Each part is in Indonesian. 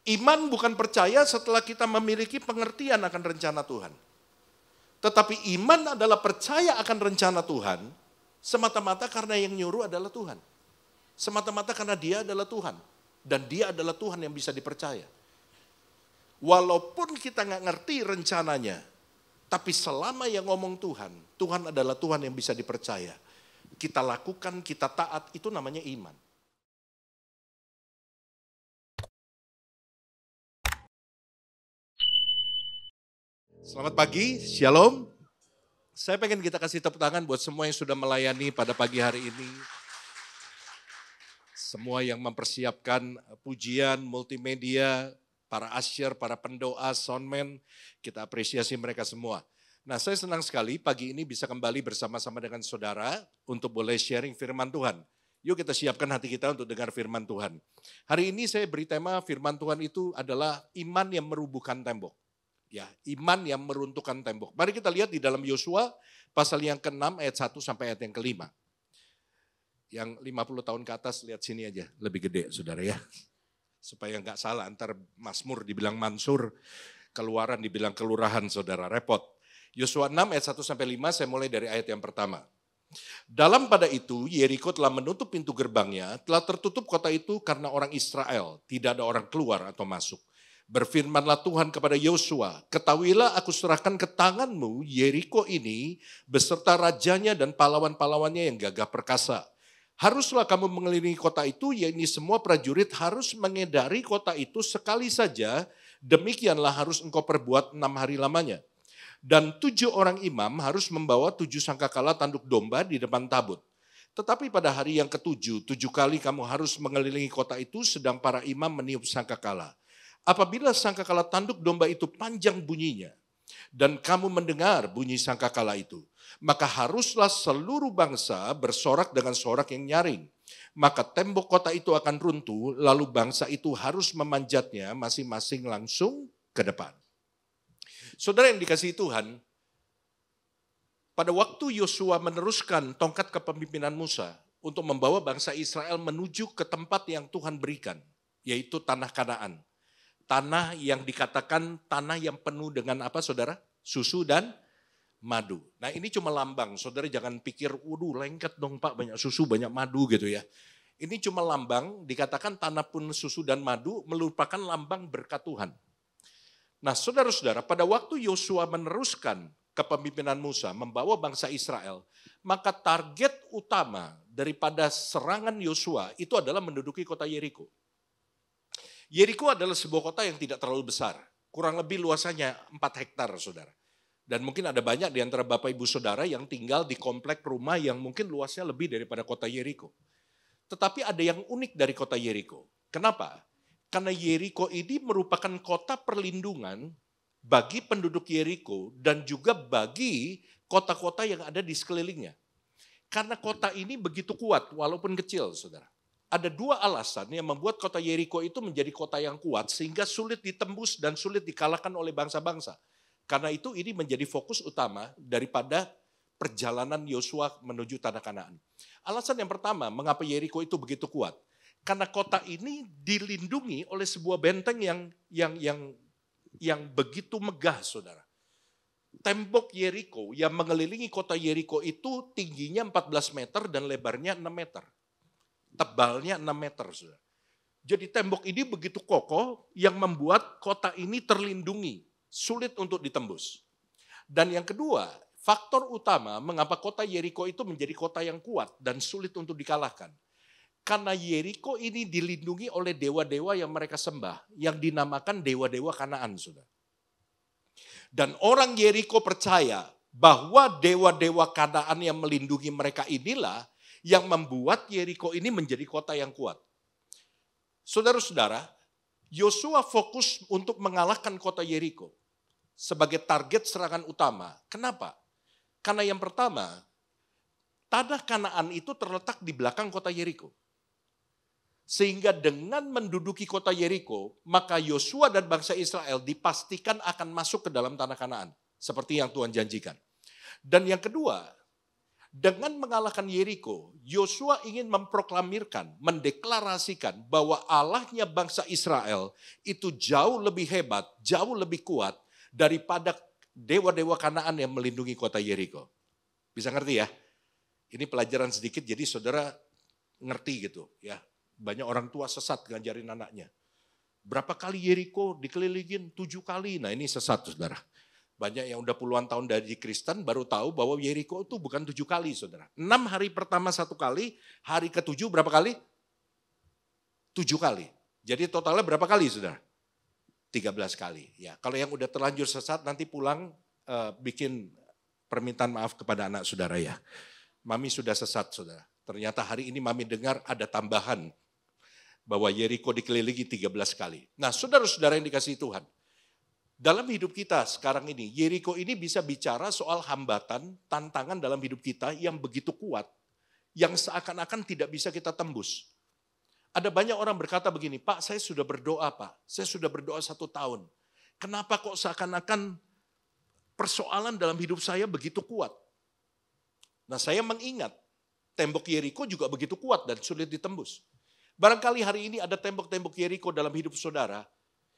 Iman bukan percaya setelah kita memiliki pengertian akan rencana Tuhan. Tetapi iman adalah percaya akan rencana Tuhan semata-mata karena yang nyuruh adalah Tuhan. Semata-mata karena dia adalah Tuhan. Dan dia adalah Tuhan yang bisa dipercaya. Walaupun kita nggak ngerti rencananya, tapi selama yang ngomong Tuhan, Tuhan adalah Tuhan yang bisa dipercaya. Kita lakukan, kita taat, itu namanya iman. Selamat pagi, Shalom. Saya pengen kita kasih tepuk tangan buat semua yang sudah melayani pada pagi hari ini. Semua yang mempersiapkan pujian, multimedia, para usher, para pendoa, soundman, kita apresiasi mereka semua. Nah, saya senang sekali pagi ini bisa kembali bersama-sama dengan saudara untuk boleh sharing firman Tuhan. Yuk kita siapkan hati kita untuk dengar firman Tuhan. Hari ini saya beri tema firman Tuhan itu adalah iman yang merubuhkan tembok. Ya, iman yang meruntuhkan tembok. Mari kita lihat di dalam Yosua pasal yang ke-6 ayat 1 sampai ayat yang ke-5. Yang 50 tahun ke atas lihat sini aja, lebih gede saudara ya. Supaya enggak salah, antar Mazmur dibilang Mansur, Keluaran dibilang kelurahan saudara, repot. Yosua 6 ayat 1 sampai 5, saya mulai dari ayat yang pertama. Dalam pada itu Yeriko telah menutup pintu gerbangnya, telah tertutup kota itu karena orang Israel, tidak ada orang keluar atau masuk. Berfirmanlah Tuhan kepada Yosua, ketahuilah aku serahkan ke tanganmu Yeriko ini beserta rajanya dan pahlawan-pahlawannya yang gagah perkasa. Haruslah kamu mengelilingi kota itu, yakni semua prajurit harus mengedari kota itu sekali saja, demikianlah harus engkau perbuat 6 hari lamanya. Dan 7 orang imam harus membawa 7 sangkakala tanduk domba di depan tabut. Tetapi pada hari yang ke-7, 7 kali kamu harus mengelilingi kota itu sedang para imam meniup sangkakala. Apabila sangkakala tanduk domba itu panjang bunyinya, dan kamu mendengar bunyi sangkakala itu, maka haruslah seluruh bangsa bersorak dengan sorak yang nyaring. Maka tembok kota itu akan runtuh, lalu bangsa itu harus memanjatnya masing-masing langsung ke depan. Saudara yang dikasihi Tuhan, pada waktu Yosua meneruskan tongkat kepemimpinan Musa untuk membawa bangsa Israel menuju ke tempat yang Tuhan berikan, yaitu tanah Kanaan. Tanah yang dikatakan tanah yang penuh dengan apa saudara? Susu dan madu. Nah ini cuma lambang, saudara jangan pikir, waduh lengket dong Pak, banyak susu, banyak madu gitu ya. Ini cuma lambang, dikatakan tanah pun susu dan madu merupakan lambang berkat Tuhan. Nah saudara-saudara, pada waktu Yosua meneruskan kepemimpinan Musa, membawa bangsa Israel, maka target utama daripada serangan Yosua itu adalah menduduki kota Yeriko. Yeriko adalah sebuah kota yang tidak terlalu besar, kurang lebih luasannya 4 hektar saudara. Dan mungkin ada banyak di antara Bapak Ibu Saudara yang tinggal di komplek rumah yang mungkin luasnya lebih daripada kota Yeriko. Tetapi ada yang unik dari kota Yeriko. Kenapa? Karena Yeriko ini merupakan kota perlindungan bagi penduduk Yeriko dan juga bagi kota-kota yang ada di sekelilingnya. Karena kota ini begitu kuat walaupun kecil saudara. Ada 2 alasan yang membuat kota Yeriko itu menjadi kota yang kuat sehingga sulit ditembus dan sulit dikalahkan oleh bangsa-bangsa. Karena itu ini menjadi fokus utama daripada perjalanan Yosua menuju tanah Kanaan. Alasan yang pertama, mengapa Yeriko itu begitu kuat? Karena kota ini dilindungi oleh sebuah benteng yang begitu megah, saudara. Tembok Yeriko yang mengelilingi kota Yeriko itu tingginya 14 meter dan lebarnya 6 meter. Tebalnya 6 meter, saudara. Jadi tembok ini begitu kokoh yang membuat kota ini terlindungi, sulit untuk ditembus. Dan yang kedua, faktor utama mengapa kota Yeriko itu menjadi kota yang kuat dan sulit untuk dikalahkan. Karena Yeriko ini dilindungi oleh dewa-dewa yang mereka sembah, yang dinamakan dewa-dewa Kanaan, saudara. Dan orang Yeriko percaya bahwa dewa-dewa Kanaan yang melindungi mereka inilah yang membuat Yeriko ini menjadi kota yang kuat. Saudara-saudara, Yosua fokus untuk mengalahkan kota Yeriko sebagai target serangan utama. Kenapa? Karena yang pertama, tanah Kanaan itu terletak di belakang kota Yeriko. Sehingga dengan menduduki kota Yeriko, maka Yosua dan bangsa Israel dipastikan akan masuk ke dalam tanah Kanaan. Seperti yang Tuhan janjikan. Dan yang kedua, Dengan mengalahkan Yeriko, Yosua ingin memproklamirkan, mendeklarasikan bahwa Allahnya bangsa Israel itu jauh lebih hebat, jauh lebih kuat daripada dewa-dewa Kanaan yang melindungi kota Yeriko. Bisa ngerti ya? Ini pelajaran sedikit jadi saudara ngerti gitu ya. Banyak orang tua sesat ngajarin anaknya. Berapa kali Yeriko dikelilingin? 7 kali. Nah ini sesat saudara. Banyak yang udah puluhan tahun dari Kristen baru tahu bahwa Yeriko itu bukan 7 kali saudara. 6 hari pertama 1 kali, hari ke-7 berapa kali? 7 kali. Jadi totalnya berapa kali saudara? 13 kali. Ya, kalau yang udah terlanjur sesat nanti pulang bikin permintaan maaf kepada anak saudara ya. Mami sudah sesat saudara. Ternyata hari ini mami dengar ada tambahan bahwa Yeriko dikelilingi 13 kali. Nah saudara-saudara yang dikasihi Tuhan. Dalam hidup kita sekarang ini, Yeriko ini bisa bicara soal hambatan, tantangan dalam hidup kita yang begitu kuat, yang seakan-akan tidak bisa kita tembus. Ada banyak orang berkata begini, Pak saya sudah berdoa Pak, saya sudah berdoa 1 tahun. Kenapa kok seakan-akan persoalan dalam hidup saya begitu kuat? Nah saya mengingat, tembok Yeriko juga begitu kuat dan sulit ditembus. Barangkali hari ini ada tembok-tembok Yeriko dalam hidup saudara,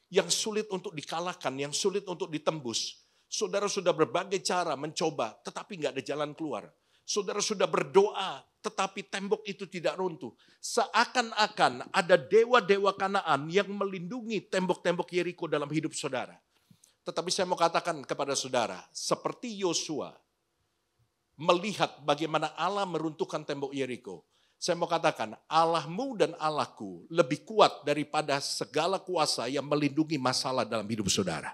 yang sulit untuk dikalahkan, yang sulit untuk ditembus. Saudara sudah berbagai cara mencoba, tetapi nggak ada jalan keluar. Saudara sudah berdoa, tetapi tembok itu tidak runtuh. Seakan-akan ada dewa-dewa Kanaan yang melindungi tembok-tembok Yeriko dalam hidup saudara. Tetapi saya mau katakan kepada saudara, seperti Yosua melihat bagaimana Allah meruntuhkan tembok Yeriko. Saya mau katakan, Allahmu dan Allahku lebih kuat daripada segala kuasa yang melindungi masalah dalam hidup saudara.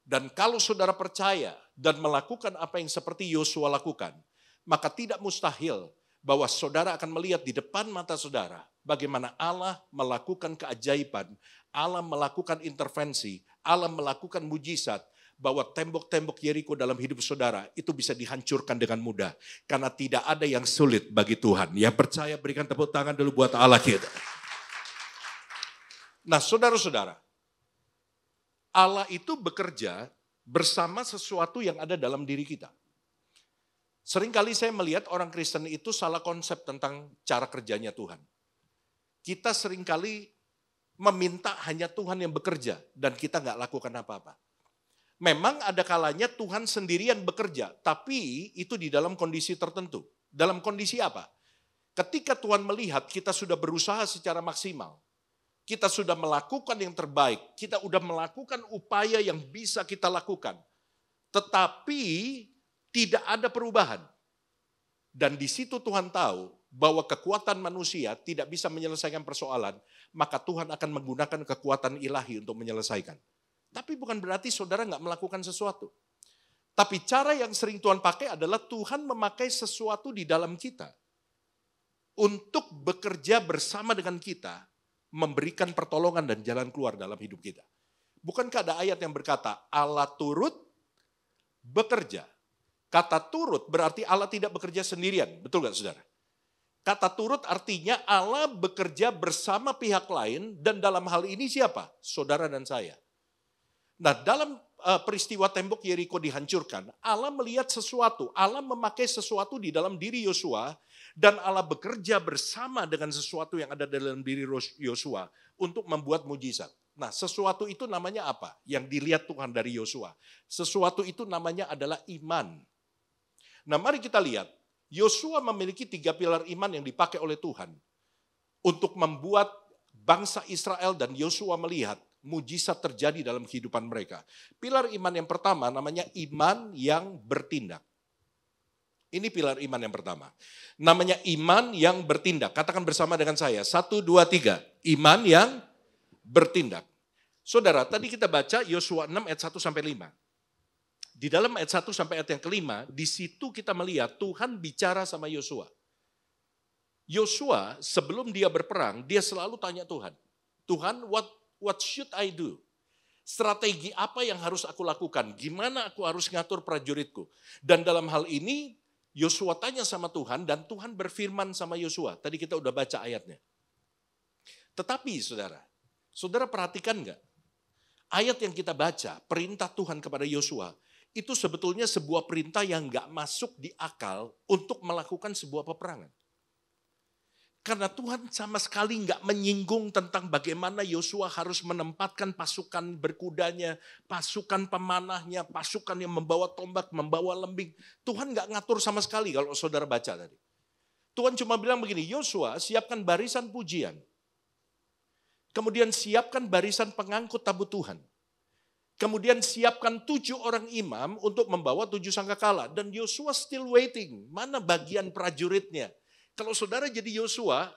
Dan kalau saudara percaya dan melakukan apa yang seperti Yosua lakukan, maka tidak mustahil bahwa saudara akan melihat di depan mata saudara bagaimana Allah melakukan keajaiban, Allah melakukan intervensi, Allah melakukan mujizat, bahwa tembok-tembok Yeriko dalam hidup saudara itu bisa dihancurkan dengan mudah. Karena tidak ada yang sulit bagi Tuhan. Yang percaya berikan tepuk tangan dulu buat Allah kita. Nah saudara-saudara, Allah itu bekerja bersama sesuatu yang ada dalam diri kita. Seringkali saya melihat orang Kristen itu salah konsep tentang cara kerjanya Tuhan. Kita seringkali meminta hanya Tuhan yang bekerja dan kita nggak lakukan apa-apa. Memang ada kalanya Tuhan sendirian bekerja, tapi itu di dalam kondisi tertentu. Dalam kondisi apa? Ketika Tuhan melihat kita sudah berusaha secara maksimal, kita sudah melakukan yang terbaik, kita sudah melakukan upaya yang bisa kita lakukan, tetapi tidak ada perubahan. Dan di situ Tuhan tahu bahwa kekuatan manusia tidak bisa menyelesaikan persoalan, maka Tuhan akan menggunakan kekuatan ilahi untuk menyelesaikan. Tapi bukan berarti saudara nggak melakukan sesuatu. Tapi cara yang sering Tuhan pakai adalah Tuhan memakai sesuatu di dalam kita untuk bekerja bersama dengan kita, memberikan pertolongan dan jalan keluar dalam hidup kita. Bukankah ada ayat yang berkata Allah turut bekerja? Kata turut berarti Allah tidak bekerja sendirian, betul nggak saudara? Kata turut artinya Allah bekerja bersama pihak lain dan dalam hal ini siapa? Saudara dan saya. Nah dalam peristiwa tembok Yeriko dihancurkan, Allah melihat sesuatu, Allah memakai sesuatu di dalam diri Yosua dan Allah bekerja bersama dengan sesuatu yang ada dalam diri Yosua untuk membuat mujizat. Nah sesuatu itu namanya apa? Yang dilihat Tuhan dari Yosua. Sesuatu itu namanya adalah iman. Nah mari kita lihat, Yosua memiliki 3 pilar iman yang dipakai oleh Tuhan untuk membuat bangsa Israel dan Yosua melihat mujizat terjadi dalam kehidupan mereka. Pilar iman yang pertama namanya iman yang bertindak. Ini pilar iman yang pertama. Namanya iman yang bertindak. Katakan bersama dengan saya. 1, 2, 3. Iman yang bertindak. Saudara, tadi kita baca Yosua 6 ayat 1 sampai 5. Di dalam ayat 1 sampai ayat yang kelima, di situ kita melihat Tuhan bicara sama Yosua. Yosua sebelum dia berperang, dia selalu tanya Tuhan. Tuhan, what should I do? Strategi apa yang harus aku lakukan? Gimana aku harus ngatur prajuritku? Dan dalam hal ini, Yosua tanya sama Tuhan dan Tuhan berfirman sama Yosua. Tadi kita udah baca ayatnya. Tetapi saudara perhatikan nggak? Ayat yang kita baca, perintah Tuhan kepada Yosua, itu sebetulnya sebuah perintah yang nggak masuk di akal untuk melakukan sebuah peperangan. Karena Tuhan sama sekali nggak menyinggung tentang bagaimana Yosua harus menempatkan pasukan berkudanya, pasukan pemanahnya, pasukan yang membawa tombak, membawa lembing. Tuhan nggak ngatur sama sekali kalau saudara baca tadi. Tuhan cuma bilang begini, Yosua siapkan barisan pujian. Kemudian siapkan barisan pengangkut tabut Tuhan. Kemudian siapkan 7 orang imam untuk membawa 7 sangkakala. Dan Yosua still waiting. Mana bagian prajuritnya? Kalau saudara jadi Yosua,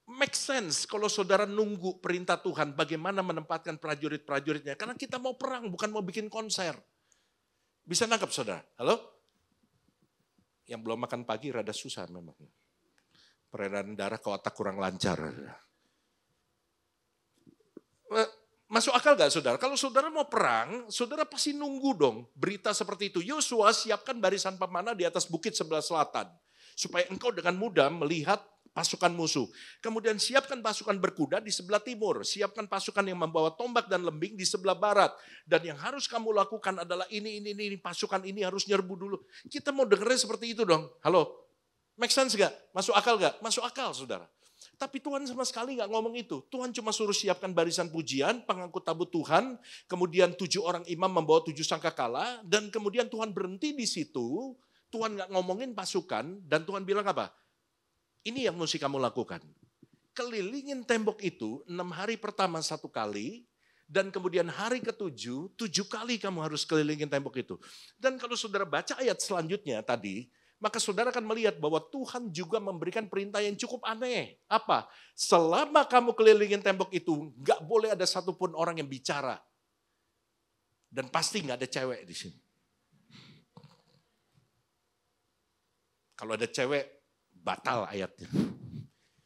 make sense kalau saudara nunggu perintah Tuhan bagaimana menempatkan prajurit-prajuritnya. Karena kita mau perang, bukan mau bikin konser. Bisa nangkap saudara? Halo? Yang belum makan pagi rada susah memang. Peredaran darah ke otak kurang lancar. Masuk akal gak saudara? Kalau saudara mau perang, saudara pasti nunggu dong berita seperti itu. Yosua siapkan barisan pemanah di atas bukit sebelah selatan. Supaya engkau dengan mudah melihat pasukan musuh. Kemudian siapkan pasukan berkuda di sebelah timur. Siapkan pasukan yang membawa tombak dan lembing di sebelah barat. Dan yang harus kamu lakukan adalah ini, pasukan ini harus nyerbu dulu. Kita mau dengernya seperti itu dong. Halo? Make sense gak? Masuk akal gak? Masuk akal saudara. Tapi Tuhan sama sekali nggak ngomong itu. Tuhan cuma suruh siapkan barisan pujian, pengangkut tabut Tuhan, kemudian 7 orang imam membawa 7 sangkakala, dan kemudian Tuhan berhenti di situ. Tuhan nggak ngomongin pasukan, dan Tuhan bilang apa? Ini yang mesti kamu lakukan. Kelilingin tembok itu 6 hari pertama 1 kali, dan kemudian hari ke-7, 7 kali kamu harus kelilingin tembok itu. Dan kalau saudara baca ayat selanjutnya tadi, maka saudara akan melihat bahwa Tuhan juga memberikan perintah yang cukup aneh. Apa? Selama kamu kelilingin tembok itu, nggak boleh ada satupun orang yang bicara. Dan pasti nggak ada cewek di sini. Kalau ada cewek, batal ayatnya.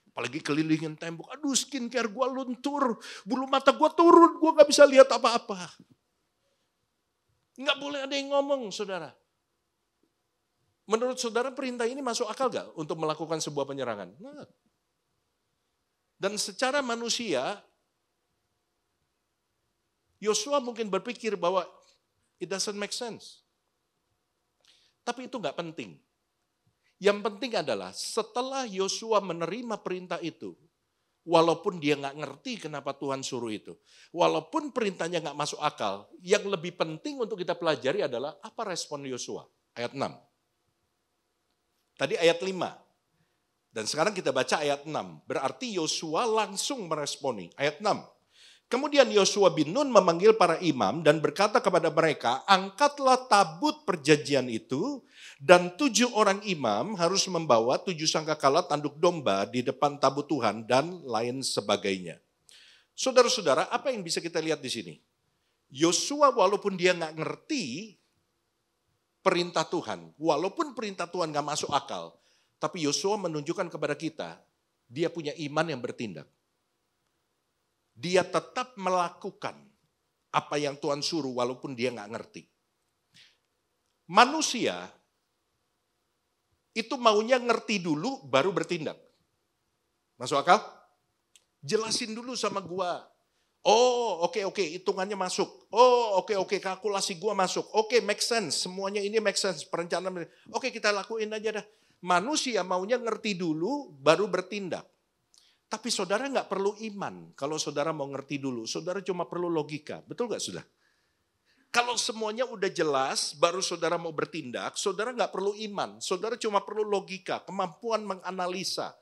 Apalagi kelilingin tembok, aduh skincare gue luntur, bulu mata gue turun, gue nggak bisa lihat apa-apa. Nggak boleh ada yang ngomong, saudara. Menurut saudara perintah ini masuk akal gak untuk melakukan sebuah penyerangan? Nah. Dan secara manusia, Yosua mungkin berpikir bahwa it doesn't make sense. Tapi itu gak penting. Yang penting adalah setelah Yosua menerima perintah itu, walaupun dia gak ngerti kenapa Tuhan suruh itu, walaupun perintahnya gak masuk akal, yang lebih penting untuk kita pelajari adalah apa respon Yosua. Ayat 6. Tadi ayat 5. Dan sekarang kita baca ayat 6. Berarti Yosua langsung meresponi. Ayat 6. Kemudian Yosua bin Nun memanggil para imam dan berkata kepada mereka, angkatlah tabut perjanjian itu dan 7 orang imam harus membawa 7 sangkakala tanduk domba di depan tabut Tuhan dan lain sebagainya. Saudara-saudara, apa yang bisa kita lihat di sini? Yosua walaupun dia nggak ngerti perintah Tuhan, walaupun perintah Tuhan gak masuk akal, tapi Yosua menunjukkan kepada kita, dia punya iman yang bertindak. Dia tetap melakukan apa yang Tuhan suruh walaupun dia gak ngerti. Manusia itu maunya ngerti dulu baru bertindak. Masuk akal? Jelasin dulu sama gua. Oh oke, hitungannya masuk. Oh oke, kalkulasi gua masuk. Oke, make sense, semuanya ini make sense. Perencanaan, oke kita lakuin aja dah. Manusia maunya ngerti dulu baru bertindak. Tapi saudara nggak perlu iman kalau saudara mau ngerti dulu. Saudara cuma perlu logika, betul nggak saudara? Kalau semuanya udah jelas baru saudara mau bertindak, saudara nggak perlu iman. Saudara cuma perlu logika, kemampuan menganalisa.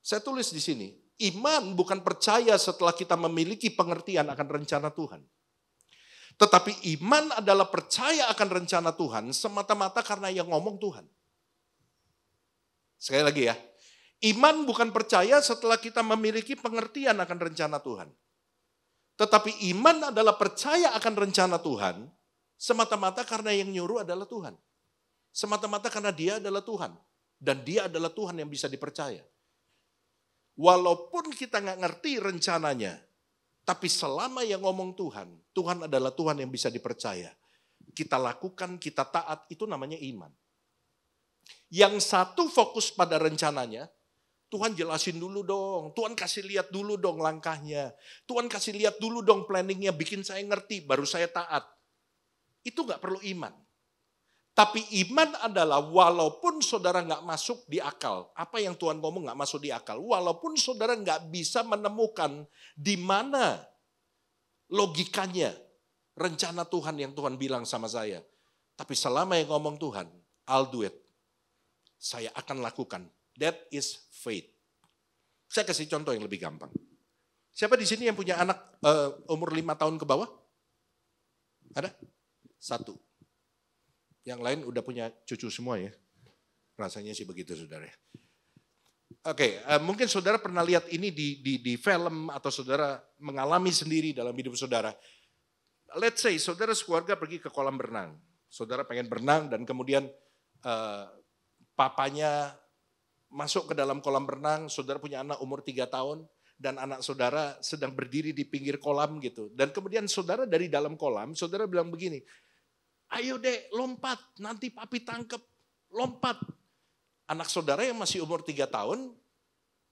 Saya tulis di sini. Iman bukan percaya setelah kita memiliki pengertian akan rencana Tuhan. Tetapi iman adalah percaya akan rencana Tuhan semata-mata karena yang ngomong Tuhan. Sekali lagi ya. Iman bukan percaya setelah kita memiliki pengertian akan rencana Tuhan. Tetapi iman adalah percaya akan rencana Tuhan semata-mata karena yang nyuruh adalah Tuhan. Semata-mata karena dia adalah Tuhan. Dan dia adalah Tuhan yang bisa dipercaya. Walaupun kita nggak ngerti rencananya, tapi selama yang ngomong Tuhan, Tuhan adalah Tuhan yang bisa dipercaya. Kita lakukan, kita taat, itu namanya iman. Yang satu fokus pada rencananya, Tuhan jelasin dulu dong, Tuhan kasih lihat dulu dong langkahnya, Tuhan kasih lihat dulu dong planningnya, bikin saya ngerti, baru saya taat. itu nggak perlu iman. Tapi iman adalah walaupun saudara nggak masuk di akal. Apa yang Tuhan ngomong nggak masuk di akal. Walaupun saudara nggak bisa menemukan di mana logikanya rencana Tuhan yang Tuhan bilang sama saya. Tapi selama yang ngomong Tuhan, I'll do it. Saya akan lakukan. That is faith. Saya kasih contoh yang lebih gampang. Siapa di sini yang punya anak umur 5 tahun ke bawah? Ada? 1. Yang lain udah punya cucu semua ya. Rasanya sih begitu saudara. Oke, mungkin saudara pernah lihat ini di film atau saudara mengalami sendiri dalam hidup saudara. Let's say saudara sekeluarga pergi ke kolam berenang. Saudara pengen berenang dan kemudian papanya masuk ke dalam kolam berenang. Saudara punya anak umur 3 tahun dan anak saudara sedang berdiri di pinggir kolam gitu. Dan kemudian saudara dari dalam kolam, saudara bilang begini, ayo dek lompat, nanti papi tangkep, lompat. Anak saudara yang masih umur 3 tahun,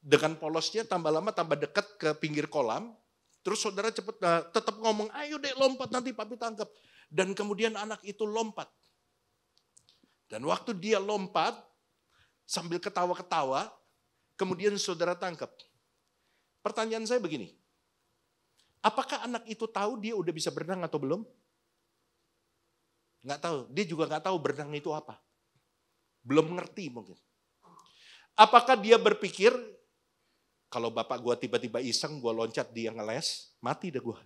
dengan polosnya tambah lama tambah dekat ke pinggir kolam, terus saudara tetap ngomong, ayo dek lompat, nanti papi tangkep. Dan kemudian anak itu lompat. Dan waktu dia lompat, sambil ketawa-ketawa, kemudian saudara tangkap. Pertanyaan saya begini, apakah anak itu tahu dia udah bisa berenang atau belum? Nggak tahu, dia juga nggak tahu berenang itu apa. Belum ngerti mungkin. Apakah dia berpikir, kalau bapak gua tiba-tiba iseng, gua loncat dia ngeles, mati dah gua.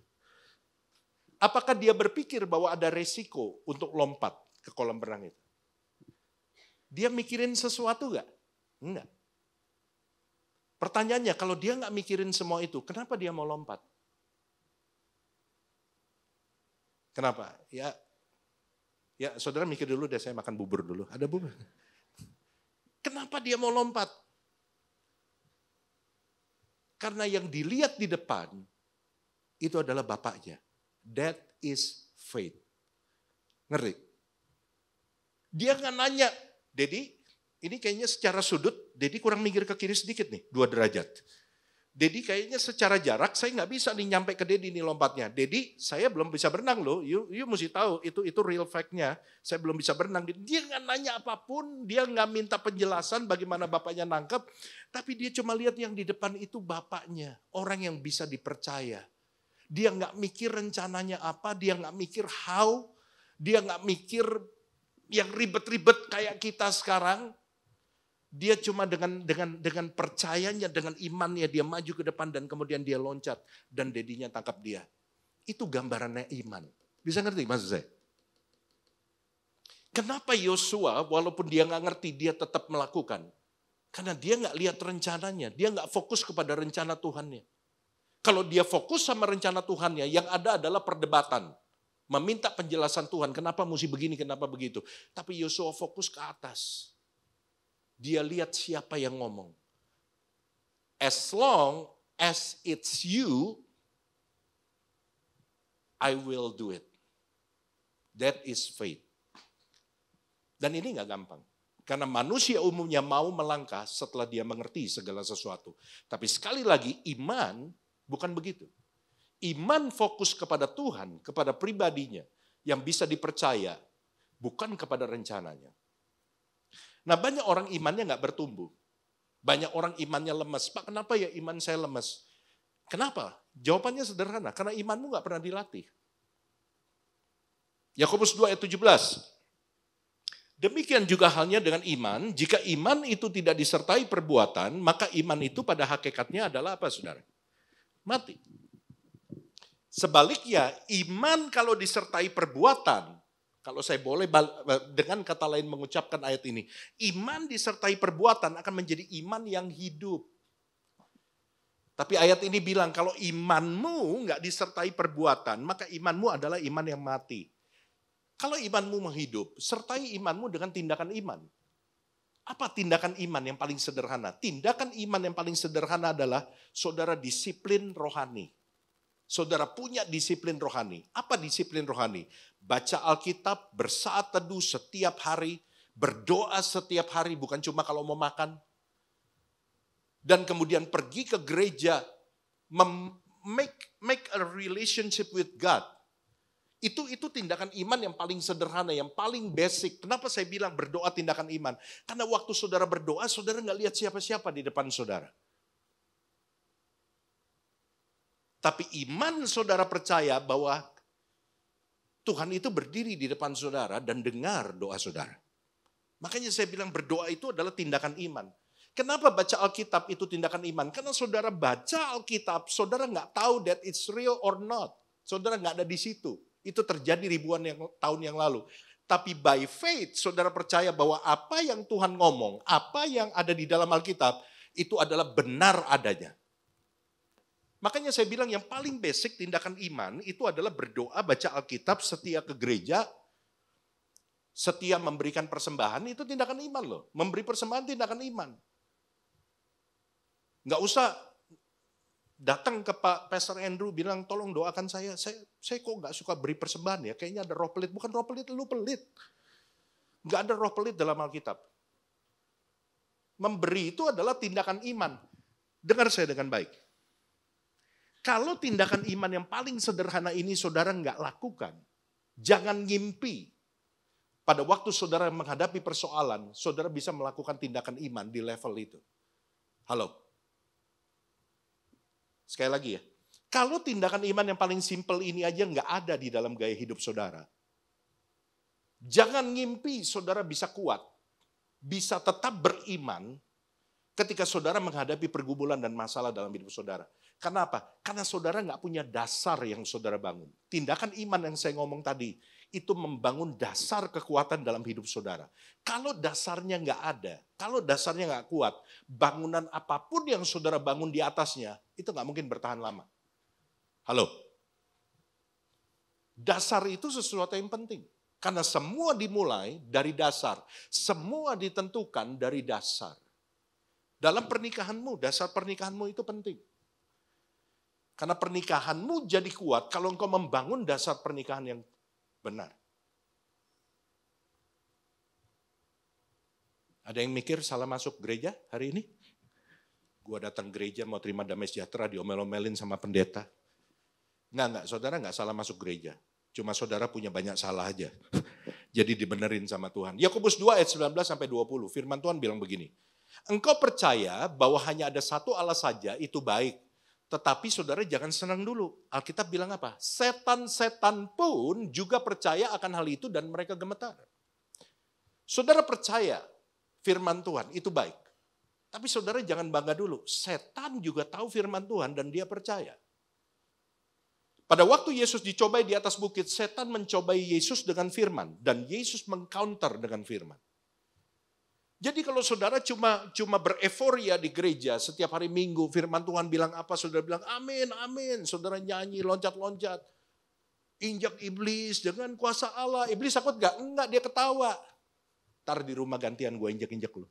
Apakah dia berpikir bahwa ada resiko untuk lompat ke kolam berenang itu? Dia mikirin sesuatu nggak? Enggak. Pertanyaannya, kalau dia nggak mikirin semua itu, kenapa dia mau lompat? Kenapa? Ya, saudara mikir dulu deh, saya makan bubur dulu. Ada bubur. Kenapa dia mau lompat? Karena yang dilihat di depan, itu adalah bapaknya. That is faith. Ngerti? Dia nggak nanya, Dedi, ini kayaknya secara sudut, Dedi kurang minggir ke kiri sedikit nih, 2 derajat. Dedi kayaknya secara jarak saya nggak bisa nih nyampe ke Dedi nih lompatnya. Dedi, saya belum bisa berenang loh. You mesti tahu itu real fact-nya. Saya belum bisa berenang. Dia nggak nanya apapun, dia nggak minta penjelasan bagaimana bapaknya nangkep. Tapi dia cuma lihat yang di depan itu bapaknya, orang yang bisa dipercaya. Dia nggak mikir rencananya apa, dia nggak mikir how, dia nggak mikir yang ribet-ribet kayak kita sekarang. Dia cuma dengan percayanya, dengan imannya dia maju ke depan dan kemudian dia loncat dan dedinya tangkap dia. Itu gambarannya iman. Bisa ngerti maksud saya? Kenapa Yosua walaupun dia nggak ngerti dia tetap melakukan? Karena dia nggak lihat rencananya, dia nggak fokus kepada rencana Tuhannya. Kalau dia fokus sama rencana Tuhannya, yang ada adalah perdebatan. Meminta penjelasan Tuhan, kenapa mesti begini, kenapa begitu. Tapi Yosua fokus ke atas. Dia lihat siapa yang ngomong. As long as it's you, I will do it. That is faith. Dan ini gak gampang. Karena manusia umumnya mau melangkah setelah dia mengerti segala sesuatu. Tapi sekali lagi iman bukan begitu. Iman fokus kepada Tuhan, kepada pribadinya yang bisa dipercaya, bukan kepada rencananya. Nah banyak orang imannya nggak bertumbuh. Banyak orang imannya lemes. Pak kenapa ya iman saya lemes? Kenapa? Jawabannya sederhana. Karena imanmu nggak pernah dilatih. Yakobus 2 ayat 17. Demikian juga halnya dengan iman. Jika iman itu tidak disertai perbuatan, maka iman itu pada hakikatnya adalah apa saudara? Mati. Sebaliknya iman kalau disertai perbuatan, kalau saya boleh dengan kata lain mengucapkan ayat ini. Iman disertai perbuatan akan menjadi iman yang hidup. Tapi ayat ini bilang kalau imanmu nggak disertai perbuatan, maka imanmu adalah iman yang mati. Kalau imanmu menghidup, sertai imanmu dengan tindakan iman. Apa tindakan iman yang paling sederhana? Tindakan iman yang paling sederhana adalah saudara disiplin rohani. Saudara punya disiplin rohani. Apa disiplin rohani? Baca Alkitab, bersaat teduh setiap hari, berdoa setiap hari, bukan cuma kalau mau makan. Dan kemudian pergi ke gereja, make a relationship with God. Itu tindakan iman yang paling sederhana, yang paling basic. Kenapa saya bilang berdoa tindakan iman? Karena waktu saudara berdoa, saudara nggak lihat siapa-siapa di depan saudara. Tapi iman saudara percaya bahwa Tuhan itu berdiri di depan saudara dan dengar doa saudara. Makanya saya bilang berdoa itu adalah tindakan iman. Kenapa baca Alkitab itu tindakan iman? Karena saudara baca Alkitab, saudara nggak tahu that it's real or not. Saudara nggak ada di situ. Itu terjadi ribuan tahun yang lalu. Tapi by faith, saudara percaya bahwa apa yang Tuhan ngomong, apa yang ada di dalam Alkitab, itu adalah benar adanya. Makanya saya bilang yang paling basic tindakan iman itu adalah berdoa, baca Alkitab, setia ke gereja, setia memberikan persembahan, itu tindakan iman loh. Memberi persembahan tindakan iman. Nggak usah datang ke Pak Pastor Andrew bilang tolong doakan saya kok nggak suka beri persembahan ya, kayaknya ada roh pelit. Bukan roh pelit, lu pelit. Nggak ada roh pelit dalam Alkitab. Memberi itu adalah tindakan iman. Dengar saya dengan baik. Kalau tindakan iman yang paling sederhana ini saudara nggak lakukan, jangan ngimpi. Pada waktu saudara menghadapi persoalan, saudara bisa melakukan tindakan iman di level itu. Halo? Sekali lagi ya, kalau tindakan iman yang paling simpel ini aja nggak ada di dalam gaya hidup saudara. Jangan ngimpi saudara bisa kuat, bisa tetap beriman ketika saudara menghadapi pergumulan dan masalah dalam hidup saudara. Karena apa? Karena saudara nggak punya dasar yang saudara bangun. Tindakan iman yang saya ngomong tadi, itu membangun dasar kekuatan dalam hidup saudara. Kalau dasarnya nggak ada, kalau dasarnya nggak kuat, bangunan apapun yang saudara bangun di atasnya, itu nggak mungkin bertahan lama. Halo? Dasar itu sesuatu yang penting. Karena semua dimulai dari dasar. Semua ditentukan dari dasar. Dalam pernikahanmu, dasar pernikahanmu itu penting. Karena pernikahanmu jadi kuat kalau engkau membangun dasar pernikahan yang benar. Ada yang mikir salah masuk gereja hari ini? Gua datang gereja mau terima damai sejahtera, diomel-omelin sama pendeta. Enggak, saudara enggak salah masuk gereja. Cuma saudara punya banyak salah aja. Jadi dibenerin sama Tuhan. Yakobus 2 ayat 19 sampai 20, firman Tuhan bilang begini. Engkau percaya bahwa hanya ada satu Allah saja, itu baik. Tetapi saudara jangan senang dulu. Alkitab bilang apa? Setan-setan pun juga percaya akan hal itu dan mereka gemetar. Saudara percaya firman Tuhan itu baik. Tapi saudara jangan bangga dulu. Setan juga tahu firman Tuhan dan dia percaya. Pada waktu Yesus dicobai di atas bukit, setan mencobai Yesus dengan firman. Dan Yesus mengcounter dengan firman. Jadi kalau saudara cuma bereforia di gereja setiap hari Minggu, firman Tuhan bilang apa, saudara bilang amin, amin. Saudara nyanyi, loncat-loncat. Injak iblis dengan kuasa Allah. Iblis takut gak? Enggak, dia ketawa. Ntar di rumah gantian gue injak-injak lu.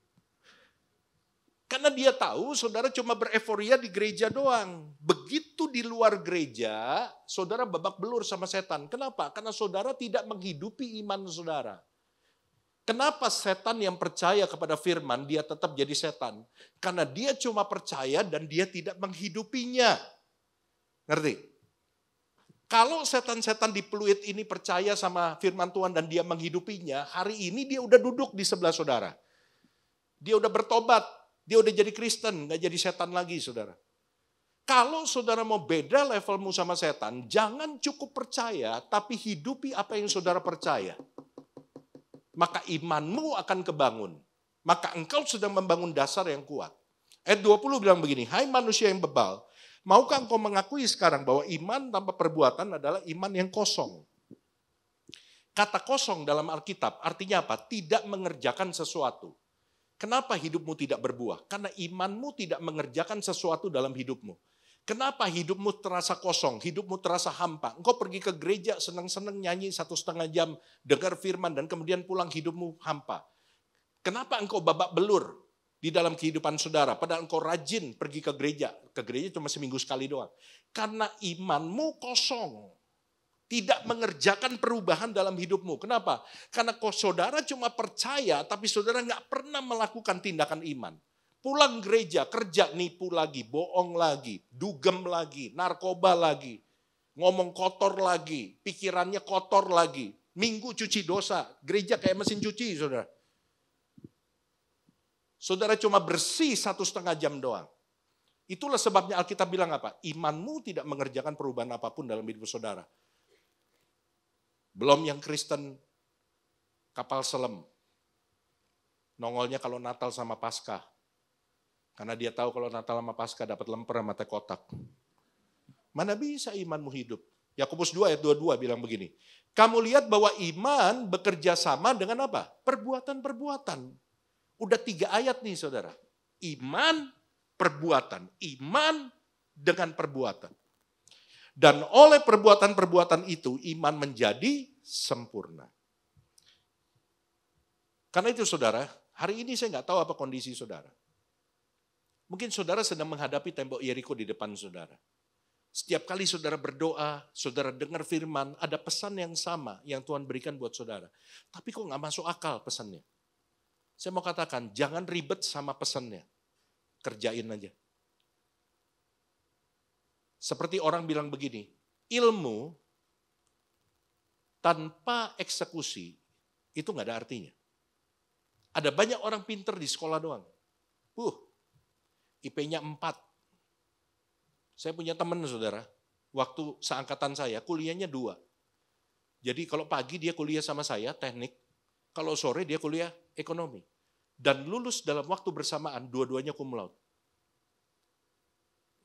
Karena dia tahu saudara cuma bereforia di gereja doang. Begitu di luar gereja, saudara babak belur sama setan. Kenapa? Karena saudara tidak menghidupi iman saudara. Kenapa setan yang percaya kepada firman dia tetap jadi setan? Karena dia cuma percaya dan dia tidak menghidupinya. Ngerti? Kalau setan-setan di Pluit ini percaya sama firman Tuhan dan dia menghidupinya, hari ini dia udah duduk di sebelah saudara. Dia udah bertobat, dia udah jadi Kristen, gak jadi setan lagi saudara. Kalau saudara mau beda levelmu sama setan, jangan cukup percaya, tapi hidupi apa yang saudara percaya. Maka imanmu akan kebangun. Maka engkau sedang membangun dasar yang kuat. Ayat 20 bilang begini, hai manusia yang bebal, maukah engkau mengakui sekarang bahwa iman tanpa perbuatan adalah iman yang kosong? Kata kosong dalam Alkitab artinya apa? Tidak mengerjakan sesuatu. Kenapa hidupmu tidak berbuah? Karena imanmu tidak mengerjakan sesuatu dalam hidupmu. Kenapa hidupmu terasa kosong, hidupmu terasa hampa? Engkau pergi ke gereja senang-senang nyanyi 1,5 jam, dengar firman dan kemudian pulang hidupmu hampa. Kenapa engkau babak belur di dalam kehidupan saudara? Padahal engkau rajin pergi ke gereja cuma seminggu sekali doang. Karena imanmu kosong, tidak mengerjakan perubahan dalam hidupmu. Kenapa? Karena saudara cuma percaya, tapi saudara nggak pernah melakukan tindakan iman. Pulang gereja, kerja, nipu lagi, bohong lagi, dugem lagi, narkoba lagi. ngomong kotor lagi, pikirannya kotor lagi. Minggu cuci dosa, gereja kayak mesin cuci, saudara. Saudara cuma bersih 1,5 jam doang. Itulah sebabnya Alkitab bilang apa? Imanmu tidak mengerjakan perubahan apapun dalam hidup saudara. Belum yang Kristen kapal selam. Nongolnya kalau Natal sama Paskah. Karena dia tahu kalau Natal sama Paskah dapat lemper sama teh kotak. Mana bisa imanmu hidup? Yakobus 2 ayat 22 bilang begini. Kamu lihat bahwa iman bekerja sama dengan apa? Perbuatan-perbuatan. Udah 3 ayat nih saudara. Iman, perbuatan. Iman dengan perbuatan. Dan oleh perbuatan-perbuatan itu iman menjadi sempurna. Karena itu saudara, hari ini saya nggak tahu apa kondisi saudara. Mungkin saudara sedang menghadapi tembok Yeriko di depan saudara. Setiap kali saudara berdoa, saudara dengar firman, ada pesan yang sama yang Tuhan berikan buat saudara. Tapi kok nggak masuk akal pesannya? Saya mau katakan, jangan ribet sama pesannya. Kerjain aja. Seperti orang bilang begini, ilmu tanpa eksekusi itu nggak ada artinya. Ada banyak orang pinter di sekolah doang. IP-nya 4. Saya punya teman saudara, waktu seangkatan saya kuliahnya 2. Jadi kalau pagi dia kuliah sama saya teknik, kalau sore dia kuliah ekonomi. Dan lulus dalam waktu bersamaan, dua-duanya cum laude.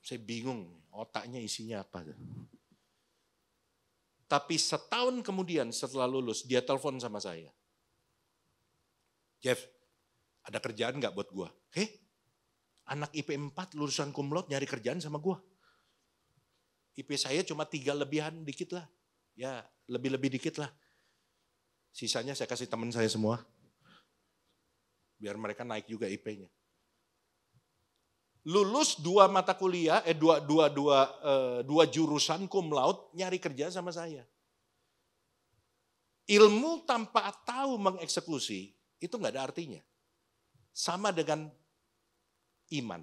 Saya bingung, otaknya isinya apa. Tapi setahun kemudian setelah lulus, dia telepon sama saya. Jeff, ada kerjaan nggak buat gua? Anak IP 4 lulusan cum laude nyari kerjaan sama gua. IP saya cuma 3 lebihan dikit lah. Ya, lebih-lebih dikit lah. Sisanya saya kasih teman saya semua. Biar mereka naik juga IP-nya. Lulus 2 mata kuliah, dua jurusan cum laude, nyari kerja sama saya. Ilmu tanpa tahu mengeksekusi, itu nggak ada artinya. Sama dengan iman.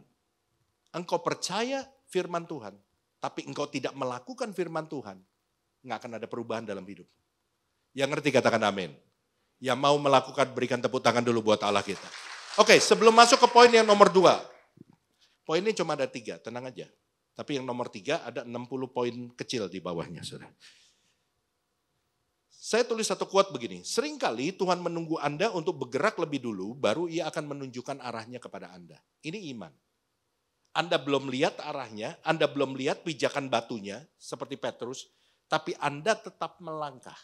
Engkau percaya firman Tuhan, tapi engkau tidak melakukan firman Tuhan, nggak akan ada perubahan dalam hidup. Yang ngerti katakan amin. Yang mau melakukan berikan tepuk tangan dulu buat Allah kita. Oke, sebelum masuk ke poin yang nomor 2. Poinnya cuma ada 3, tenang aja. Tapi yang nomor 3 ada 60 poin kecil di bawahnya, saudara. Saya tulis satu quote begini, seringkali Tuhan menunggu Anda untuk bergerak lebih dulu, baru Ia akan menunjukkan arahnya kepada Anda. Ini iman. Anda belum lihat arahnya, Anda belum lihat pijakan batunya, seperti Petrus, tapi Anda tetap melangkah.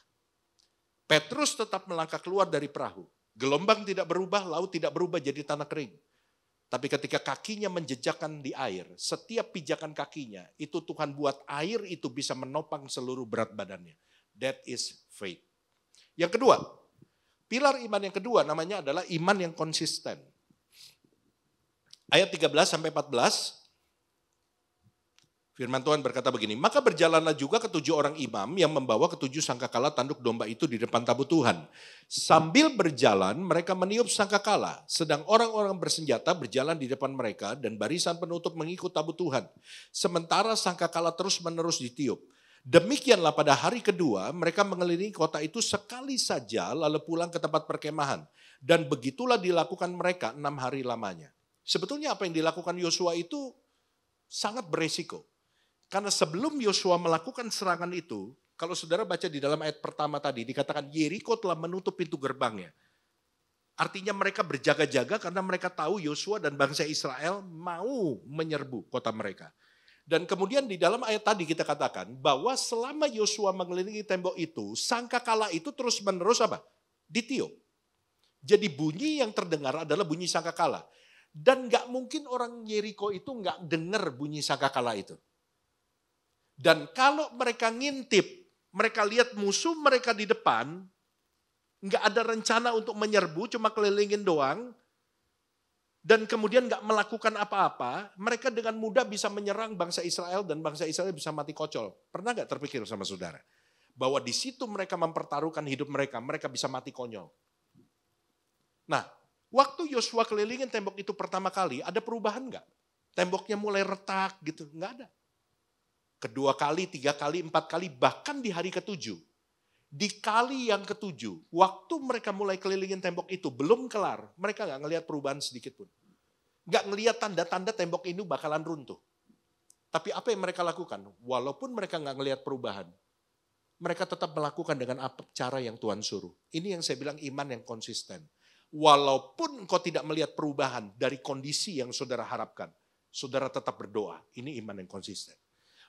Petrus tetap melangkah keluar dari perahu. Gelombang tidak berubah, laut tidak berubah jadi tanah kering. Tapi ketika kakinya menjejakkan di air, setiap pijakan kakinya, itu Tuhan buat air itu bisa menopang seluruh berat badannya. That is faith. Yang kedua, pilar iman yang kedua namanya adalah iman yang konsisten. Ayat 13-14, firman Tuhan berkata begini, maka berjalanlah juga ke 7 orang imam yang membawa ke 7 sangkakala tanduk domba itu di depan tabut Tuhan. Sambil berjalan mereka meniup sangkakala, sedang orang-orang bersenjata berjalan di depan mereka dan barisan penutup mengikut tabut Tuhan. Sementara sangkakala terus-menerus ditiup. Demikianlah pada hari kedua mereka mengelilingi kota itu sekali saja lalu pulang ke tempat perkemahan. Dan begitulah dilakukan mereka 6 hari lamanya. Sebetulnya apa yang dilakukan Yosua itu sangat beresiko. Karena sebelum Yosua melakukan serangan itu, kalau saudara baca di dalam ayat pertama tadi, dikatakan Yeriko telah menutup pintu gerbangnya. Artinya mereka berjaga-jaga karena mereka tahu Yosua dan bangsa Israel mau menyerbu kota mereka. Dan kemudian di dalam ayat tadi kita katakan bahwa selama Yosua mengelilingi tembok itu, sangkakala itu terus menerus apa? Ditiup. Jadi bunyi yang terdengar adalah bunyi sangkakala. Dan gak mungkin orang Yeriko itu gak dengar bunyi sangkakala itu. Dan kalau mereka ngintip, mereka lihat musuh mereka di depan, gak ada rencana untuk menyerbu, cuma kelilingin doang, dan kemudian gak melakukan apa-apa, mereka dengan mudah bisa menyerang bangsa Israel dan bangsa Israel bisa mati kocol. Pernah gak terpikir sama saudara? Bahwa di situ mereka mempertaruhkan hidup mereka, mereka bisa mati konyol. Nah, waktu Yosua kelilingin tembok itu pertama kali, ada perubahan nggak? Temboknya mulai retak gitu, nggak ada. kedua kali, 3 kali, 4 kali, bahkan di hari ke-7. Di kali yang ke-7, waktu mereka mulai kelilingin tembok itu, belum kelar, mereka nggak ngelihat perubahan sedikit pun. Nggak ngelihat tanda-tanda tembok ini bakalan runtuh. Tapi apa yang mereka lakukan? Walaupun mereka nggak ngelihat perubahan, mereka tetap melakukan dengan cara yang Tuhan suruh. Ini yang saya bilang iman yang konsisten. Walaupun engkau tidak melihat perubahan dari kondisi yang saudara harapkan, saudara tetap berdoa. Ini iman yang konsisten.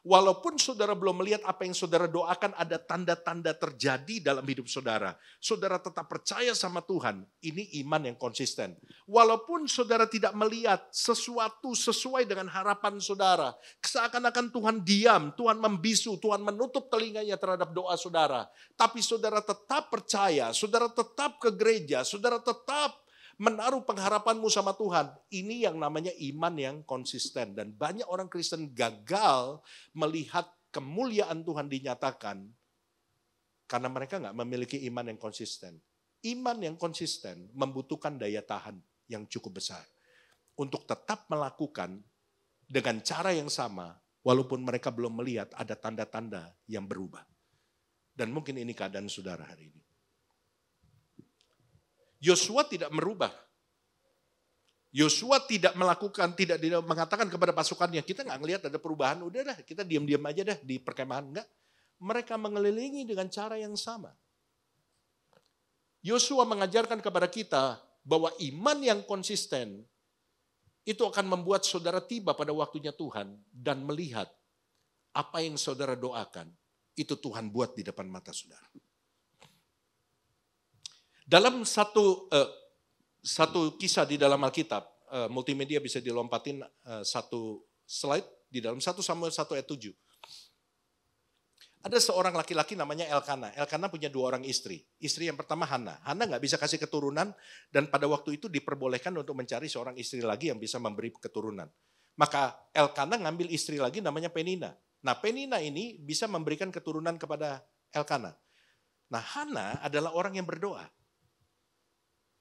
Walaupun saudara belum melihat apa yang saudara doakan, ada tanda-tanda terjadi dalam hidup saudara. Saudara tetap percaya sama Tuhan. Ini iman yang konsisten. Walaupun saudara tidak melihat sesuatu sesuai dengan harapan saudara. Seakan-akan Tuhan diam, Tuhan membisu, Tuhan menutup telinganya terhadap doa saudara. Tapi saudara tetap percaya, saudara tetap ke gereja, saudara tetap menaruh pengharapanmu sama Tuhan. Ini yang namanya iman yang konsisten. Dan banyak orang Kristen gagal melihat kemuliaan Tuhan dinyatakan karena mereka nggak memiliki iman yang konsisten. Iman yang konsisten membutuhkan daya tahan yang cukup besar untuk tetap melakukan dengan cara yang sama walaupun mereka belum melihat ada tanda-tanda yang berubah. Dan mungkin ini keadaan saudara hari ini. Yosua tidak merubah. Yosua tidak melakukan, tidak mengatakan kepada pasukannya, kita nggak ngelihat ada perubahan, udah dah kita diam-diam aja dah di perkemahan. Enggak. Mereka mengelilingi dengan cara yang sama. Yosua mengajarkan kepada kita bahwa iman yang konsisten itu akan membuat saudara tiba pada waktunya Tuhan dan melihat apa yang saudara doakan, itu Tuhan buat di depan mata saudara. Dalam satu kisah di dalam Alkitab, multimedia bisa dilompatin satu slide di dalam 1 Samuel 1 ayat 7. Ada seorang laki-laki namanya Elkana. Elkana punya 2 orang istri. Istri yang pertama Hana. Hana nggak bisa kasih keturunan dan pada waktu itu diperbolehkan untuk mencari seorang istri lagi yang bisa memberi keturunan. Maka Elkana ngambil istri lagi namanya Penina. Nah Penina ini bisa memberikan keturunan kepada Elkana. Nah Hana adalah orang yang berdoa.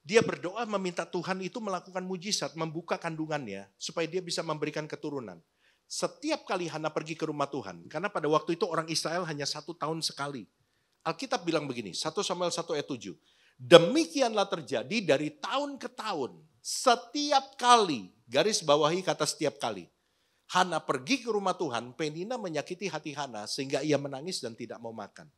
Dia berdoa meminta Tuhan itu melakukan mujizat, membuka kandungannya supaya dia bisa memberikan keturunan. Setiap kali Hana pergi ke rumah Tuhan, karena pada waktu itu orang Israel hanya 1 tahun sekali. Alkitab bilang begini, 1 Samuel 1 ayat 7. Demikianlah terjadi dari tahun ke tahun, setiap kali, garis bawahi kata setiap kali. Hana pergi ke rumah Tuhan, Penina menyakiti hati Hana sehingga ia menangis dan tidak mau makan.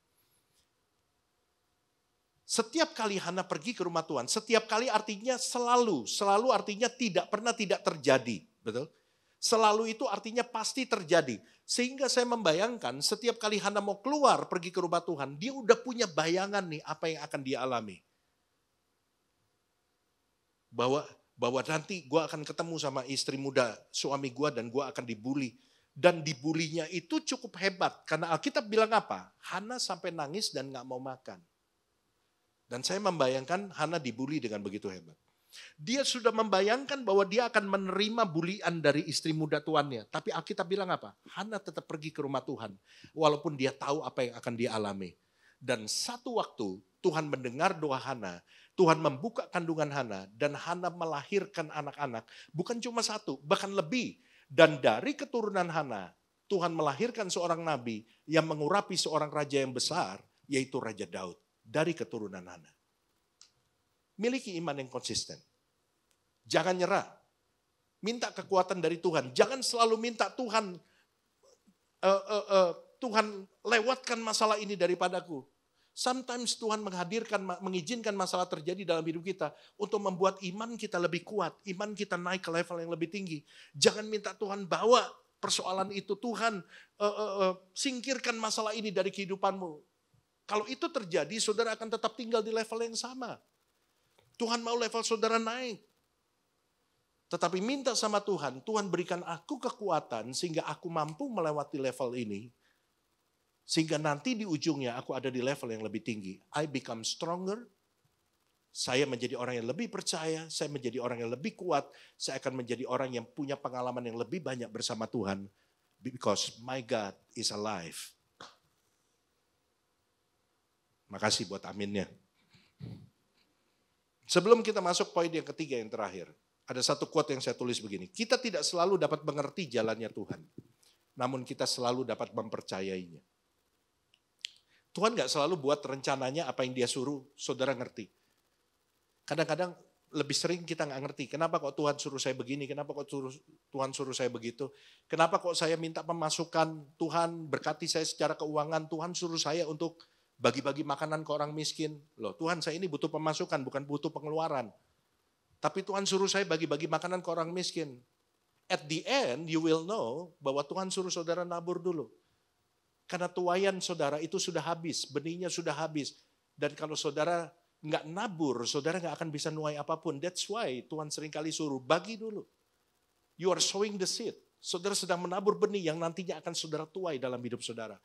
Setiap kali Hana pergi ke rumah Tuhan, setiap kali artinya selalu artinya tidak pernah tidak terjadi, betul? Selalu itu artinya pasti terjadi. Sehingga saya membayangkan setiap kali Hana mau keluar pergi ke rumah Tuhan, dia udah punya bayangan nih apa yang akan dia alami. Bahwa nanti gue akan ketemu sama istri muda suami gue dan gue akan dibully. Dan dibulinya itu cukup hebat, karena Alkitab bilang apa? Hana sampai nangis dan gak mau makan. Dan saya membayangkan Hana dibully dengan begitu hebat. Dia sudah membayangkan bahwa dia akan menerima bulian dari istri muda tuannya. Tapi Alkitab bilang apa? Hana tetap pergi ke rumah Tuhan. Walaupun dia tahu apa yang akan dia alami. Dan satu waktu Tuhan mendengar doa Hana. Tuhan membuka kandungan Hana. Dan Hana melahirkan anak-anak. Bukan cuma 1, bahkan lebih. Dan dari keturunan Hana, Tuhan melahirkan seorang nabi yang mengurapi seorang raja yang besar, yaitu Raja Daud. Dari keturunan Hana. Miliki iman yang konsisten. Jangan nyerah. Minta kekuatan dari Tuhan. Jangan selalu minta Tuhan, Tuhan lewatkan masalah ini daripadaku. Sometimes Tuhan mengizinkan masalah terjadi dalam hidup kita untuk membuat iman kita lebih kuat. Iman kita naik ke level yang lebih tinggi. Jangan minta Tuhan bawa persoalan itu. Tuhan singkirkan masalah ini dari kehidupanmu. Kalau itu terjadi, saudara akan tetap tinggal di level yang sama. Tuhan mau level saudara naik. Tetapi minta sama Tuhan, Tuhan berikan aku kekuatan sehingga aku mampu melewati level ini. Sehingga nanti di ujungnya aku ada di level yang lebih tinggi. I become stronger. Saya menjadi orang yang lebih percaya, saya menjadi orang yang lebih kuat, saya akan menjadi orang yang punya pengalaman yang lebih banyak bersama Tuhan. Because my God is alive. Makasih buat aminnya. Sebelum kita masuk poin yang ketiga yang terakhir. Ada satu quote yang saya tulis begini. Kita tidak selalu dapat mengerti jalannya Tuhan. namun kita selalu dapat mempercayainya. Tuhan gak selalu buat rencananya apa yang dia suruh, saudara ngerti. Kadang-kadang lebih sering kita gak ngerti, kenapa kok Tuhan suruh saya begini, kenapa kok Tuhan suruh saya begitu, kenapa kok saya minta pemasukan, Tuhan berkati saya secara keuangan, Tuhan suruh saya untuk bagi-bagi makanan ke orang miskin. Loh Tuhan, saya ini butuh pemasukan, bukan butuh pengeluaran. Tapi Tuhan suruh saya bagi-bagi makanan ke orang miskin. At the end you will know bahwa Tuhan suruh saudara nabur dulu. Karena tuaian saudara itu sudah habis, benihnya sudah habis. Dan kalau saudara nggak nabur, saudara nggak akan bisa nuai apapun. That's why Tuhan seringkali suruh bagi dulu. You are sowing the seed. Saudara sedang menabur benih yang nantinya akan saudara tuai dalam hidup saudara.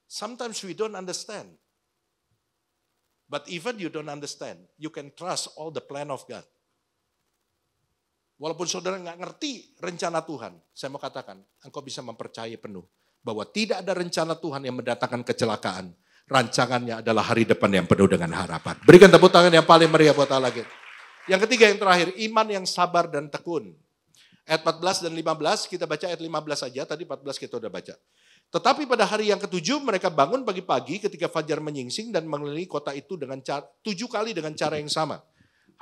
Sometimes we don't understand. But even you don't understand, you can trust all the plan of God. Walaupun saudara nggak ngerti rencana Tuhan, saya mau katakan, engkau bisa mempercayai penuh bahwa tidak ada rencana Tuhan yang mendatangkan kecelakaan. Rancangannya adalah hari depan yang penuh dengan harapan. Berikan tepuk tangan yang paling meriah buat Allah gitu. Yang ketiga, yang terakhir, iman yang sabar dan tekun. Ayat 14 dan 15, kita baca ayat 15 saja, tadi 14 kita udah baca. Tetapi pada hari yang ketujuh mereka bangun pagi-pagi ketika fajar menyingsing dan mengelilingi kota itu dengan 7 kali dengan cara yang sama.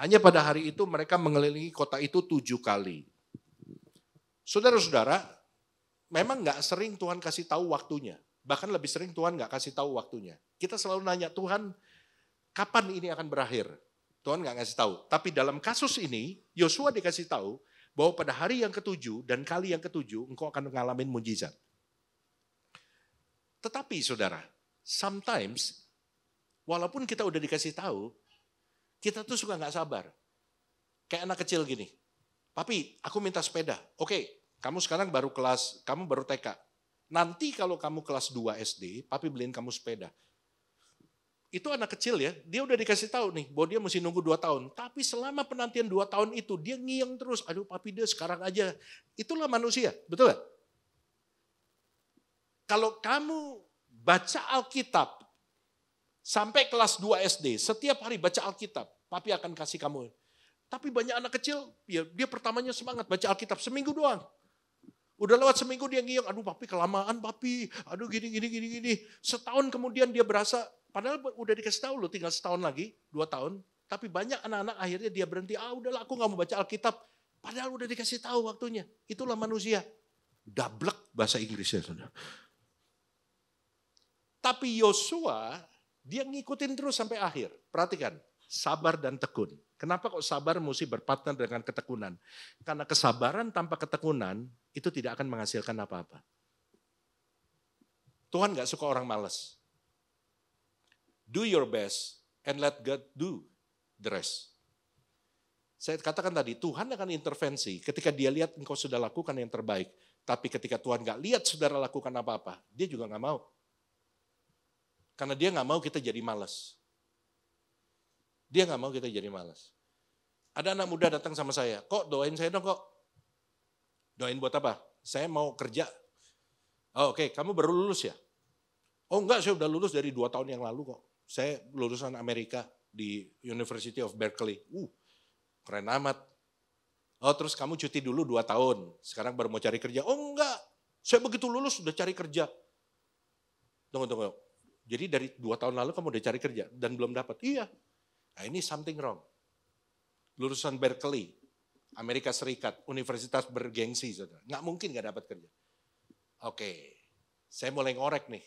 Hanya pada hari itu mereka mengelilingi kota itu 7 kali. Saudara-saudara, memang gak sering Tuhan kasih tahu waktunya. Bahkan lebih sering Tuhan gak kasih tahu waktunya. Kita selalu nanya, Tuhan kapan ini akan berakhir? Tuhan gak ngasih tahu. Tapi dalam kasus ini, Yosua dikasih tahu bahwa pada hari yang ketujuh dan kali yang ketujuh, engkau akan mengalami mujizat. Tetapi saudara, sometimes walaupun kita udah dikasih tahu, kita tuh suka gak sabar. Kayak anak kecil gini, papi aku minta sepeda. Oke, kamu sekarang kamu baru TK. Nanti kalau kamu kelas 2 SD, papi beliin kamu sepeda. Itu anak kecil ya, dia udah dikasih tahu nih, bahwa dia mesti nunggu 2 tahun. Tapi selama penantian 2 tahun itu, dia ngiyang terus, aduh papi deh sekarang aja. Itulah manusia, betul gak? Kalau kamu baca Alkitab, sampai kelas 2 SD, setiap hari baca Alkitab, papi akan kasih kamu. Tapi banyak anak kecil, ya dia pertamanya semangat baca Alkitab, seminggu doang. Udah lewat seminggu dia ngiyang, aduh papi kelamaan papi, aduh gini. Setahun kemudian dia berasa, padahal udah dikasih tahu loh tinggal setahun lagi, 2 tahun. Tapi banyak anak-anak akhirnya dia berhenti, udahlah aku gak mau baca Alkitab. Padahal udah dikasih tahu waktunya. Itulah manusia. Dablek bahasa Inggrisnya. Saudara. Tapi Yosua, dia ngikutin terus sampai akhir. Perhatikan, sabar dan tekun. Kenapa kok sabar mesti berpartner dengan ketekunan? Karena kesabaran tanpa ketekunan itu tidak akan menghasilkan apa-apa. Tuhan gak suka orang malas. Do your best and let God do the rest. Saya katakan tadi, Tuhan akan intervensi ketika dia lihat engkau sudah lakukan yang terbaik. Tapi ketika Tuhan gak lihat saudara lakukan apa-apa, dia juga gak mau. Karena dia gak mau kita jadi malas. Dia gak mau kita jadi malas. Ada anak muda datang sama saya, kok doain saya dong kok. Doain buat apa? Saya mau kerja. Oh, oke, kamu baru lulus ya? Oh enggak, saya udah lulus dari 2 tahun yang lalu kok. Saya lulusan Amerika di University of Berkeley. Keren amat. Oh terus kamu cuti dulu 2 tahun, sekarang baru mau cari kerja. Oh enggak, saya begitu lulus udah cari kerja. Tunggu. Jadi dari 2 tahun lalu kamu udah cari kerja dan belum dapat? Iya. Nah ini something wrong. Lulusan Berkeley, Amerika Serikat, universitas bergengsi, saudara. Nggak mungkin nggak dapat kerja. Oke, saya mulai ngorek nih.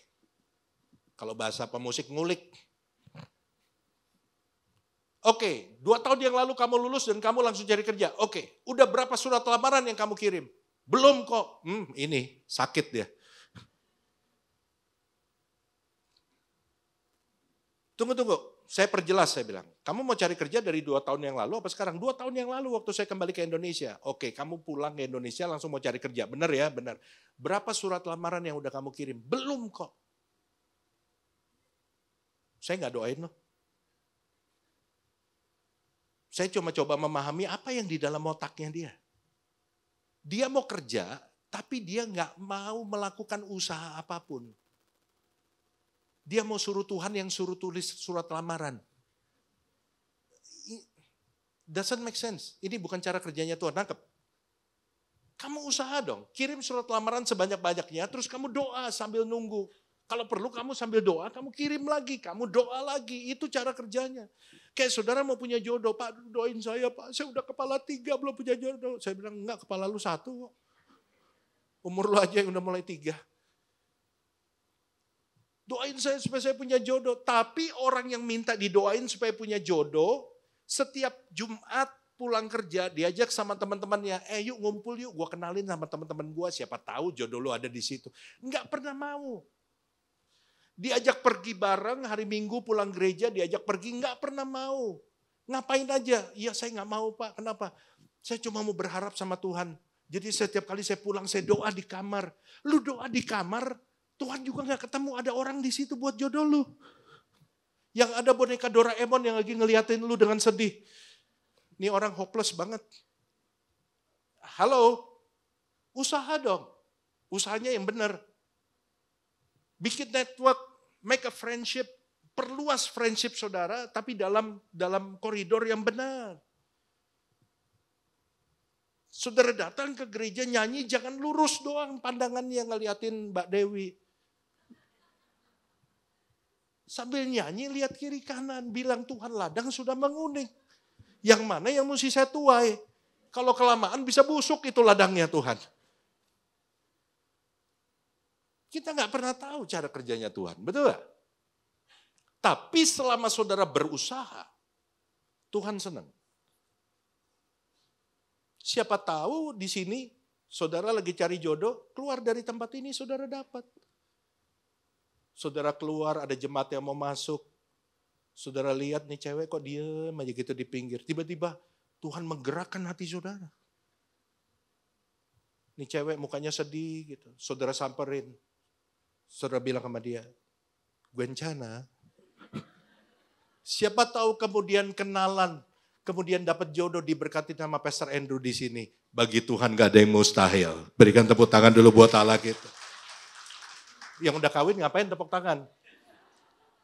Kalau bahasa pemusik ngulik. Oke, 2 tahun yang lalu kamu lulus dan kamu langsung cari kerja. Oke, udah berapa surat lamaran yang kamu kirim? Belum kok. Ini sakit dia. Tunggu. Saya perjelas, saya bilang. Kamu mau cari kerja dari 2 tahun yang lalu apa sekarang? 2 tahun yang lalu waktu saya kembali ke Indonesia. Oke, kamu pulang ke Indonesia langsung mau cari kerja. Benar ya? Benar. Berapa surat lamaran yang udah kamu kirim? Belum kok. Saya nggak doain loh. Saya cuma coba memahami apa yang di dalam otaknya dia. Dia mau kerja, tapi dia nggak mau melakukan usaha apapun. Dia mau suruh Tuhan yang suruh tulis surat lamaran. Doesn't make sense. Ini bukan cara kerjanya Tuhan. Nangkep. Kamu usaha dong, kirim surat lamaran sebanyak-banyaknya, terus kamu doa sambil nunggu. Kalau perlu kamu sambil doa, kamu kirim lagi, kamu doa lagi. Itu cara kerjanya. Kayak saudara mau punya jodoh, Pak doain saya Pak, saya udah kepala 3 belum punya jodoh. Saya bilang enggak, kepala lu 1 kok. Umur lu aja yang udah mulai 3. Doain saya supaya saya punya jodoh. Tapi orang yang minta didoain supaya punya jodoh, setiap Jumat pulang kerja, diajak sama teman-temannya, yuk ngumpul yuk, gue kenalin sama teman-teman gue, siapa tahu jodoh lu ada di situ. Enggak pernah mau. Diajak pergi bareng, hari Minggu pulang gereja, diajak pergi, enggak pernah mau. Ngapain aja? Iya saya enggak mau Pak, kenapa? Saya cuma mau berharap sama Tuhan. Jadi setiap kali saya pulang, saya doa di kamar. Lu doa di kamar, Tuhan juga enggak ketemu ada orang di situ buat jodoh lu. Yang ada boneka Doraemon yang lagi ngeliatin lu dengan sedih. Ini orang hopeless banget. Halo, usaha dong. Usahanya yang benar. Bikin network, make a friendship, perluas friendship saudara, tapi dalam koridor yang benar. Saudara datang ke gereja nyanyi, jangan lurus doang pandangannya ngeliatin Mbak Dewi. Sambil nyanyi lihat kiri kanan, bilang Tuhan ladang sudah menguning. Yang mana yang mesti saya tuai? Kalau kelamaan bisa busuk itu ladangnya Tuhan. Kita nggak pernah tahu cara kerjanya Tuhan, betul nggak? Tapi selama saudara berusaha, Tuhan senang. Siapa tahu di sini saudara lagi cari jodoh, keluar dari tempat ini saudara dapat. Saudara keluar ada jemaat yang mau masuk, saudara lihat nih cewek kok diem aja gitu di pinggir. Tiba-tiba Tuhan menggerakkan hati saudara. Nih cewek mukanya sedih gitu. Saudara samperin. Saudara bilang sama dia, Gwencana. Siapa tahu kemudian kenalan. Kemudian dapat jodoh diberkati nama Pastor Andrew di sini. Bagi Tuhan gak ada yang mustahil. Berikan tepuk tangan dulu buat Allah gitu. Yang udah kawin ngapain tepuk tangan?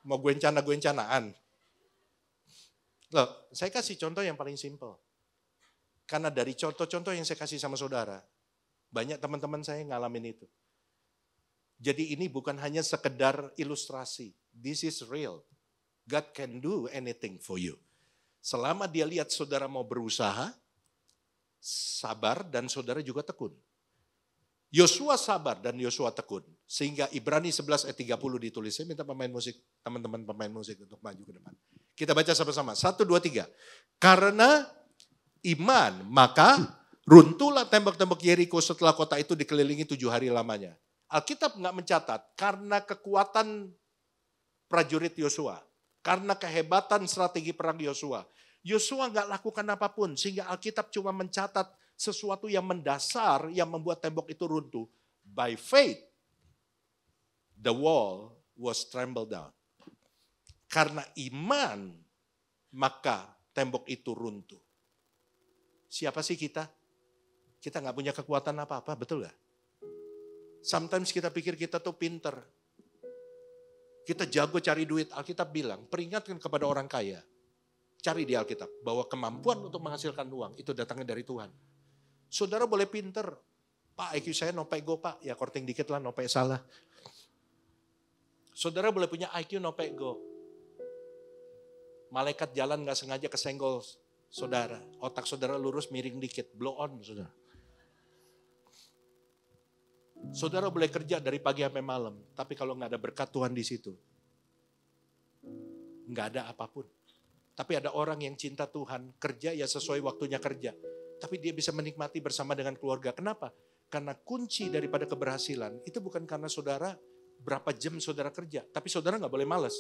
Mau gwencana-gwencanaan. Loh, saya kasih contoh yang paling simpel. Karena dari contoh-contoh yang saya kasih sama saudara, banyak teman-teman saya ngalamin itu. Jadi ini bukan hanya sekedar ilustrasi. This is real. God can do anything for you. Selama dia lihat saudara mau berusaha, sabar dan saudara juga tekun. Yosua sabar dan Yosua tekun. Sehingga Ibrani 11 ayat 30 ditulis. Saya minta pemain musik, teman-teman pemain musik untuk maju ke depan. Kita baca sama-sama. 1, 2, 3. Karena iman, maka runtuhlah tembok-tembok Yeriko setelah kota itu dikelilingi 7 hari lamanya. Alkitab nggak mencatat karena kekuatan prajurit Yosua, karena kehebatan strategi perang Yosua. Yosua nggak lakukan apapun sehingga Alkitab cuma mencatat sesuatu yang mendasar yang membuat tembok itu runtuh. By faith, the wall was trembled down. Karena iman, maka tembok itu runtuh. Siapa sih kita? Kita nggak punya kekuatan apa-apa, betul nggak? Sometimes kita pikir kita tuh pinter. Kita jago cari duit. Alkitab bilang, peringatkan kepada orang kaya. Cari di Alkitab, bahwa kemampuan untuk menghasilkan uang itu datangnya dari Tuhan. Saudara boleh pinter. Pak, IQ saya nopek go pak. Ya korting dikit lah, nopek salah. Saudara boleh punya IQ nopek go. Malaikat jalan gak sengaja kesenggol saudara. Otak saudara lurus miring dikit. Blow on saudara. Saudara boleh kerja dari pagi sampai malam, tapi kalau nggak ada berkat Tuhan di situ, nggak ada apapun. Tapi ada orang yang cinta Tuhan, kerja ya sesuai waktunya kerja, tapi dia bisa menikmati bersama dengan keluarga. Kenapa? Karena kunci daripada keberhasilan itu bukan karena saudara berapa jam saudara kerja, tapi saudara nggak boleh malas.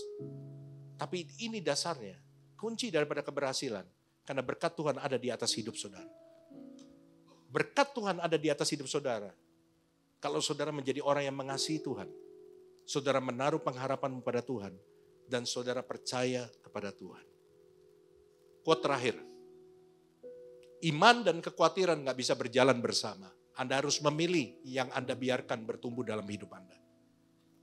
Tapi ini dasarnya, kunci daripada keberhasilan, karena berkat Tuhan ada di atas hidup saudara. Berkat Tuhan ada di atas hidup saudara. Kalau saudara menjadi orang yang mengasihi Tuhan, saudara menaruh pengharapan pada Tuhan, dan saudara percaya kepada Tuhan. Quote terakhir, iman dan kekhawatiran gak bisa berjalan bersama. Anda harus memilih yang Anda biarkan bertumbuh dalam hidup Anda.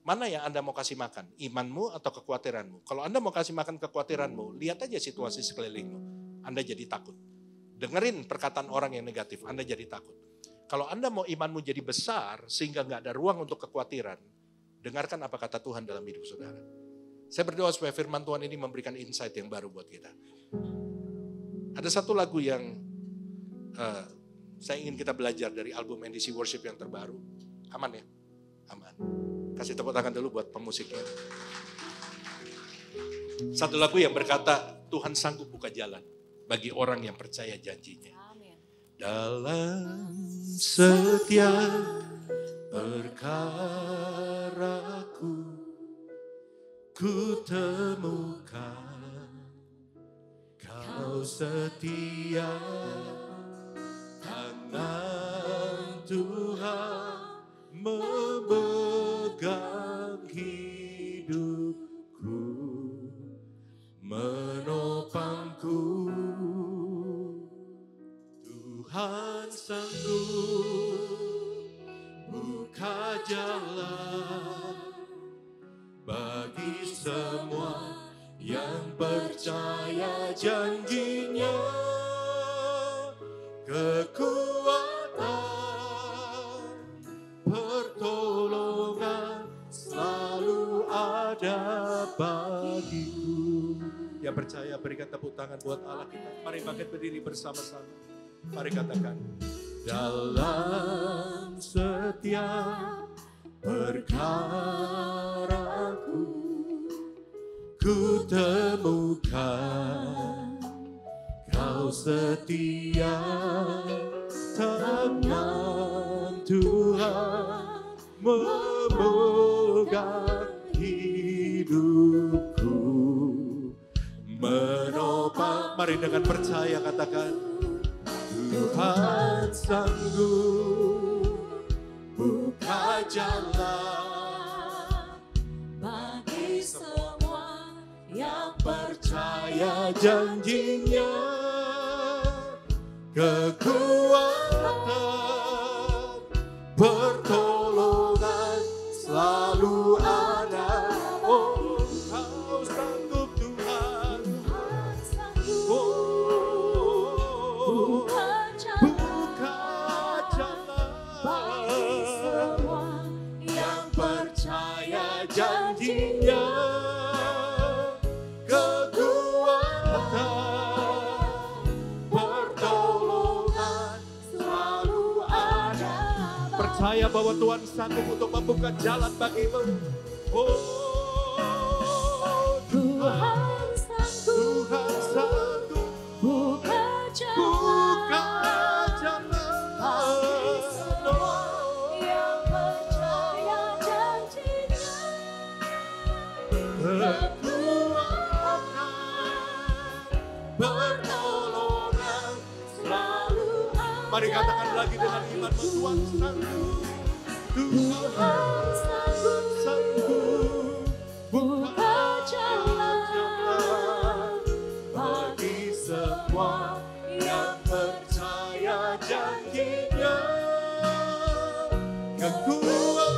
Mana yang Anda mau kasih makan? Imanmu atau kekhawatiranmu? Kalau Anda mau kasih makan kekhawatiranmu, lihat aja situasi sekelilingmu. Anda jadi takut. Dengerin perkataan orang yang negatif, Anda jadi takut. Kalau Anda mau imanmu jadi besar sehingga nggak ada ruang untuk kekhawatiran, dengarkan apa kata Tuhan dalam hidup saudara. Saya berdoa supaya firman Tuhan ini memberikan insight yang baru buat kita. Ada satu lagu yang saya ingin kita belajar dari album NDC Worship yang terbaru. Aman ya? Aman. Kasih tepuk tangan dulu buat pemusiknya. Satu lagu yang berkata, Tuhan sanggup buka jalan bagi orang yang percaya janjinya. Dalam setiap perkaraku, ku temukan Kau setia, tangan Tuhan memegang hidupku, menopangku. Tuhan sanggup buka jalan bagi semua yang percaya janjinya. Kekuatan, pertolongan selalu ada bagiku. Yang percaya berikan tepuk tangan buat Allah kita. Mari bangkit berdiri bersama-sama. Mari katakan, dalam setiap perkaraku, ku temukan Kau setia, tangan Tuhan memegang hidupku, menopang. Mari dengan percaya katakan, Tuhan sanggup buka jalan bagi semua yang percaya janjinya. Kekuatan, pertolongan selalu ada. Oh, Kau sanggup Tuhan. Oh, buka jalan bagi semua yang percaya janjinya. Percaya bahwa Tuhan sanggup untuk membuka jalan bagimu. Oh, Tuhan sanggup buka jalan bagi semua yang percaya janjinya. Kekuatan, pertolongan selalu ada. Mari katakan lagi dengan iman, Tuhan sanggup. Tuhan sanggup buka jalan bagi semua yang percaya janjinya. Kekuatan,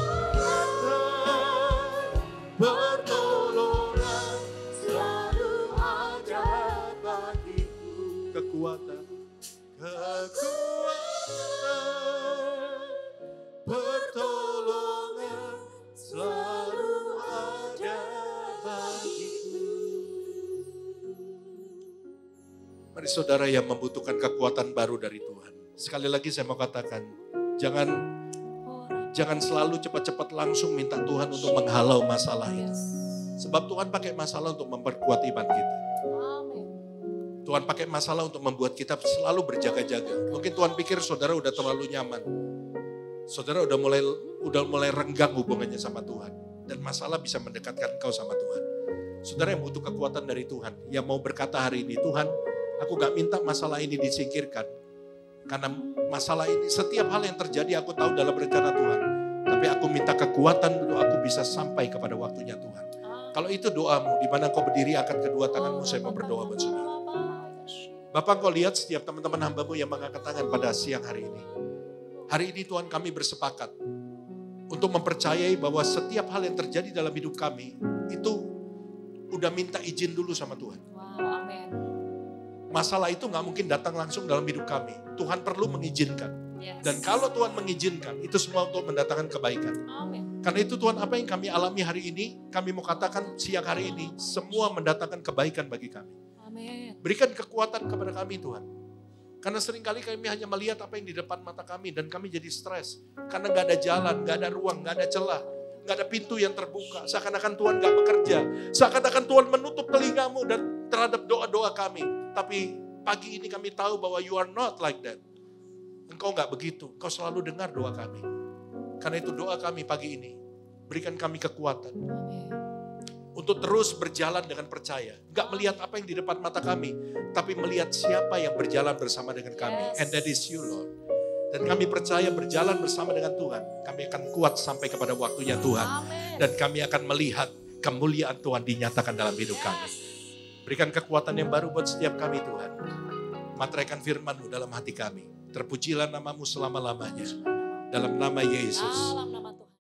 pertolongan selalu ada bagiku. Kekuatan, pertolongan selalu ada bagiku. Mari saudara yang membutuhkan kekuatan baru dari Tuhan. Sekali lagi saya mau katakan, jangan selalu cepat-cepat langsung minta Tuhan untuk menghalau masalah itu. Sebab Tuhan pakai masalah untuk memperkuat iman kita. Tuhan pakai masalah untuk membuat kita selalu berjaga-jaga. Mungkin Tuhan pikir saudara udah terlalu nyaman. Saudara udah mulai renggang hubungannya sama Tuhan. Dan masalah bisa mendekatkan engkau sama Tuhan. Saudara yang butuh kekuatan dari Tuhan. Yang mau berkata hari ini, Tuhan, aku gak minta masalah ini disingkirkan. Karena masalah ini, setiap hal yang terjadi aku tahu dalam rencana Tuhan. Tapi aku minta kekuatan untuk aku bisa sampai kepada waktunya Tuhan. Kalau itu doamu, di mana kau berdiri angkat kedua tanganmu, saya mau berdoa buat saudara. Bapak, kau lihat setiap teman-teman hambamu yang mengangkat tangan pada siang hari ini. Hari ini Tuhan, kami bersepakat untuk mempercayai bahwa setiap hal yang terjadi dalam hidup kami itu udah minta izin dulu sama Tuhan. Wow, amin. Masalah itu gak mungkin datang langsung dalam hidup kami. Tuhan perlu mengizinkan. Dan kalau Tuhan mengizinkan, itu semua untuk mendatangkan kebaikan. Amin. Karena itu Tuhan, apa yang kami alami hari ini, kami mau katakan siang hari ini, semua mendatangkan kebaikan bagi kami. Amin. Berikan kekuatan kepada kami Tuhan. Karena seringkali kami hanya melihat apa yang di depan mata kami dan kami jadi stres. Karena gak ada jalan, gak ada ruang, gak ada celah. Gak ada pintu yang terbuka. Seakan-akan Tuhan gak bekerja. Seakan-akan Tuhan menutup telingamu dan terhadap doa-doa kami. Tapi pagi ini kami tahu bahwa you are not like that. Engkau gak begitu. Engkau selalu dengar doa kami. Karena itu doa kami pagi ini. Berikan kami kekuatan. Amin. Untuk terus berjalan dengan percaya. Gak melihat apa yang di depan mata kami. Tapi melihat siapa yang berjalan bersama dengan kami. And that is you, Lord. Dan kami percaya berjalan bersama dengan Tuhan. Kami akan kuat sampai kepada waktunya Tuhan. Amin. Dan kami akan melihat kemuliaan Tuhan dinyatakan dalam hidup kami. Berikan kekuatan yang baru buat setiap kami Tuhan. Materaikan firman-Mu dalam hati kami. Terpujilah nama-Mu selama-lamanya. Dalam nama Yesus. Dalam nama